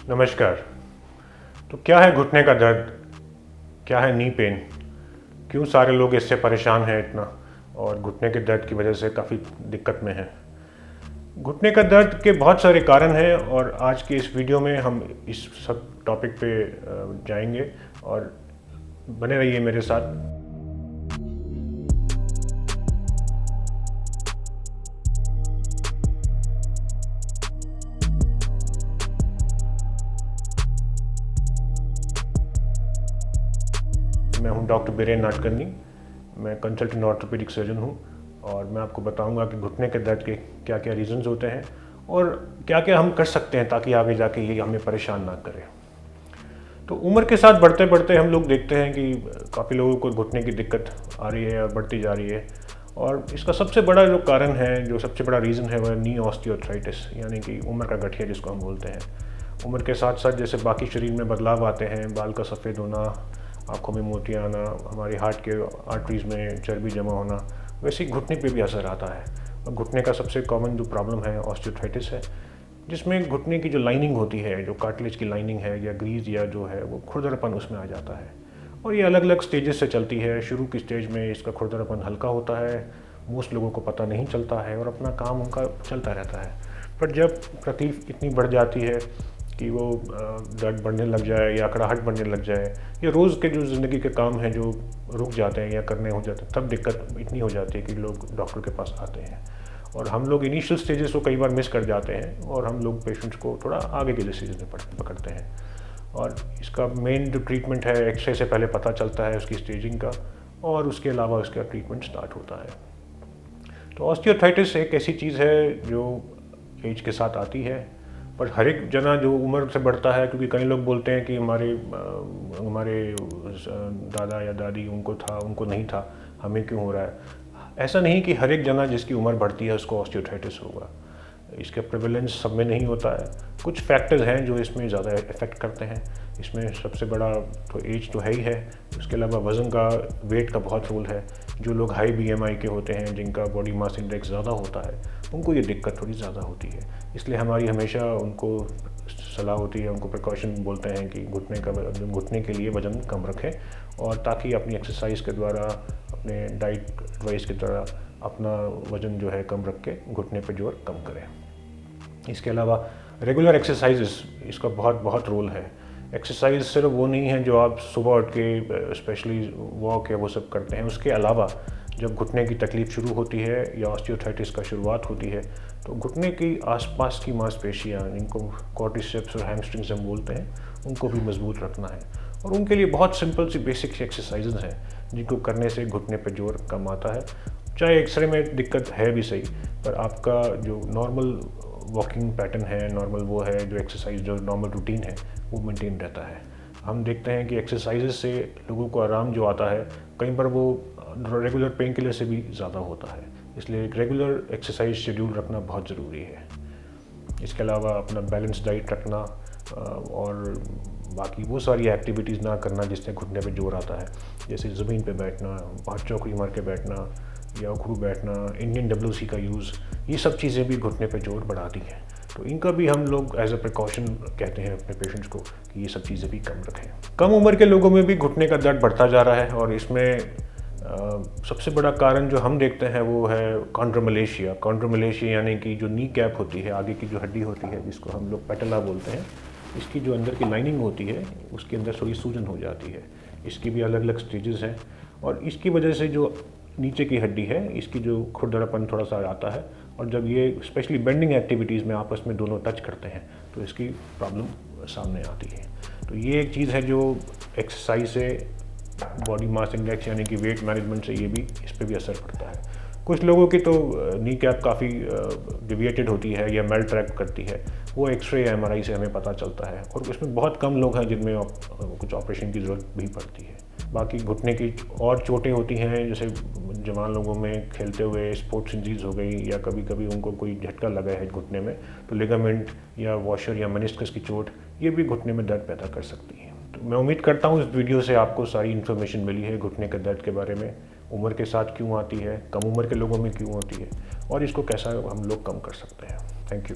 नमस्कार। तो क्या है घुटने का दर्द, क्या है नी पेन, क्यों सारे लोग इससे परेशान हैं इतना और घुटने के दर्द की वजह से काफ़ी दिक्कत में हैं। घुटने का दर्द के बहुत सारे कारण हैं और आज के इस वीडियो में हम इस सब टॉपिक पे जाएंगे और बने रहिए मेरे साथ। मैं हूं डॉक्टर बीरेन नाटकर्णी। मैं कंसल्टेंट ऑर्थोपेडिक सर्जन हूं और मैं आपको बताऊंगा कि घुटने के दर्द के क्या क्या रीज़न्स होते हैं और क्या क्या हम कर सकते हैं ताकि आगे जाके ये हमें परेशान ना करे। तो उम्र के साथ बढ़ते बढ़ते हम लोग देखते हैं कि काफ़ी लोगों को घुटने की दिक्कत आ रही है और बढ़ती जा रही है। और इसका सबसे बड़ा जो कारण है, जो सबसे बड़ा रीज़न है, वह नी ऑस्टियोआर्थराइटिस यानी कि उम्र का गठिया जिसको हम बोलते हैं। उम्र के साथ साथ जैसे बाकी शरीर में बदलाव आते हैं, बाल का सफ़ेद होना, आँखों में मोतियाँ आना, हमारे हार्ट के आर्टरीज़ में चर्बी जमा होना, वैसे ही घुटने पे भी असर आता है। और घुटने का सबसे कॉमन जो प्रॉब्लम है ऑस्टियोआर्थराइटिस है, जिसमें घुटने की जो लाइनिंग होती है, जो कार्टिलेज की लाइनिंग है या ग्रीज या जो है वो खुरदरापन उसमें आ जाता है। और ये अलग अलग स्टेजेस से चलती है। शुरू की स्टेज में इसका खुरदरापन हल्का होता है, मोस्ट लोगों को पता नहीं चलता है और अपना काम उनका चलता रहता है। पर जब तकलीफ इतनी बढ़ जाती है कि वो दर्द बढ़ने लग जाए या अकड़ाहट बढ़ने लग जाए या रोज़ के जो ज़िंदगी के काम हैं जो रुक जाते हैं या करने हो जाते हैं, तब दिक्कत इतनी हो जाती है कि लोग डॉक्टर के पास आते हैं। और हम लोग इनिशियल स्टेजेस को कई बार मिस कर जाते हैं और हम लोग पेशेंट्स को थोड़ा आगे के स्टेज में पकड़ते हैं। और इसका मेन जो ट्रीटमेंट है, एक्सरे से पहले पता चलता है उसकी स्टेजिंग का और उसके अलावा उसका ट्रीटमेंट स्टार्ट होता है। तो ऑस्टियोआर्थराइटिस एक ऐसी चीज़ है जो एज के साथ आती है, पर हर एक जना जो उम्र से बढ़ता है, क्योंकि कई लोग बोलते हैं कि हमारे दादा या दादी उनको था, उनको नहीं था, हमें क्यों हो रहा है। ऐसा नहीं कि हर एक जना जिसकी उम्र बढ़ती है उसको ऑस्टियोआर्थराइटिस होगा। इसका प्रेवलेंस सब में नहीं होता है। कुछ फैक्टर्स हैं जो इसमें ज़्यादा इफ़ेक्ट करते हैं। इसमें सबसे बड़ा तो एज तो है ही है, उसके अलावा वज़न का, वेट का बहुत रोल है। जो लोग हाई बीएमआई के होते हैं, जिनका बॉडी मास इंडेक्स ज़्यादा होता है, उनको ये दिक्कत थोड़ी ज़्यादा होती है। इसलिए हमारी हमेशा उनको सलाह होती है, उनको प्रिकॉशन बोलते हैं कि घुटने के लिए वज़न कम रखें और ताकि अपनी एक्सरसाइज के द्वारा, अपने डाइट एडवाइस के द्वारा अपना वज़न जो है कम रख के घुटने पे जोर कम करें। इसके अलावा रेगुलर एक्सरसाइजेस, इसका बहुत रोल है। एक्सरसाइज सिर्फ वो नहीं है जो आप सुबह उठ के स्पेशली वॉक या वो सब करते हैं। उसके अलावा जब घुटने की तकलीफ़ शुरू होती है या ऑस्टियोआर्थराइटिस का शुरुआत होती है, तो घुटने की आसपास की मांसपेशियाँ, जिनको क्वाड्रिसेप्स और हैमस्ट्रिंग्स हम बोलते हैं, उनको भी मजबूत रखना है। और उनके लिए बहुत सिंपल सी बेसिक एक्सरसाइजेज हैं जिनको करने से घुटने पर जोर कम आता है। चाहे एक्सरे में दिक्कत है भी सही, पर आपका जो नॉर्मल वॉकिंग पैटर्न है, नॉर्मल वो है जो एक्सरसाइज, जो नॉर्मल रूटीन है, वो मेंटेन रहता है। हम देखते हैं कि एक्सरसाइजेज से लोगों को आराम जो आता है, कई बार वो रेगुलर पेन किलर से भी ज़्यादा होता है। इसलिए एक रेगुलर एक्सरसाइज शेड्यूल रखना बहुत ज़रूरी है। इसके अलावा अपना बैलेंस डाइट रखना और बाकी वो सारी एक्टिविटीज़ ना करना जिससे घुटने पे जोर आता है, जैसे ज़मीन पे बैठना, हाथ चौकड़ी मार के बैठना या उखड़ू बैठना, इंडियन WC का यूज़, ये सब चीज़ें भी घुटने पे जोर बढ़ाती हैं। तो इनका भी हम लोग एज अ प्रिकॉशन कहते हैं अपने पेशेंट्स को कि ये सब चीज़ें भी कम रखें। कम उम्र के लोगों में भी घुटने का दर्द बढ़ता जा रहा है और इसमें सबसे बड़ा कारण जो हम देखते हैं वो है कॉन्ड्रोमलेशिया। कॉन्ड्रोमलेशिया यानी कि जो नी कैप होती है, आगे की जो हड्डी होती है, जिसको हम लोग पैटेला बोलते हैं, इसकी जो अंदर की लाइनिंग होती है उसके अंदर थोड़ी सूजन हो जाती है। इसकी भी अलग अलग स्टेजेस हैं और इसकी वजह से जो नीचे की हड्डी है, इसकी जो खुरदरापन थोड़ा सा आता है और जब ये स्पेशली बेंडिंग एक्टिविटीज़ में आपस में दोनों टच करते हैं तो इसकी प्रॉब्लम सामने आती है। तो ये एक चीज़ है जो एक्सरसाइज से, बॉडी मास इंडेक्स यानी कि वेट मैनेजमेंट से, ये भी इस पर भी असर पड़ता है। कुछ लोगों की तो नी कैप काफ़ी डिविएटेड होती है या मेल ट्रैक करती है, वो एक्सरे या MRI से हमें पता चलता है और उसमें बहुत कम लोग हैं जिनमें कुछ ऑपरेशन की ज़रूरत भी पड़ती है। बाकी घुटने की और चोटें होती हैं, जैसे जवान लोगों में खेलते हुए स्पोर्ट्स इंजरीज हो गई या कभी कभी उनको कोई झटका लगा है घुटने में, तो लिगामेंट या वॉशर या मेनिस्कस की चोट, ये भी घुटने में दर्द पैदा कर सकती है। तो मैं उम्मीद करता हूँ इस वीडियो से आपको सारी इन्फॉर्मेशन मिली है घुटने के दर्द के बारे में, उम्र के साथ क्यों आती है, कम उम्र के लोगों में क्यों होती है और इसको कैसा हम लोग कम कर सकते हैं। Thank you.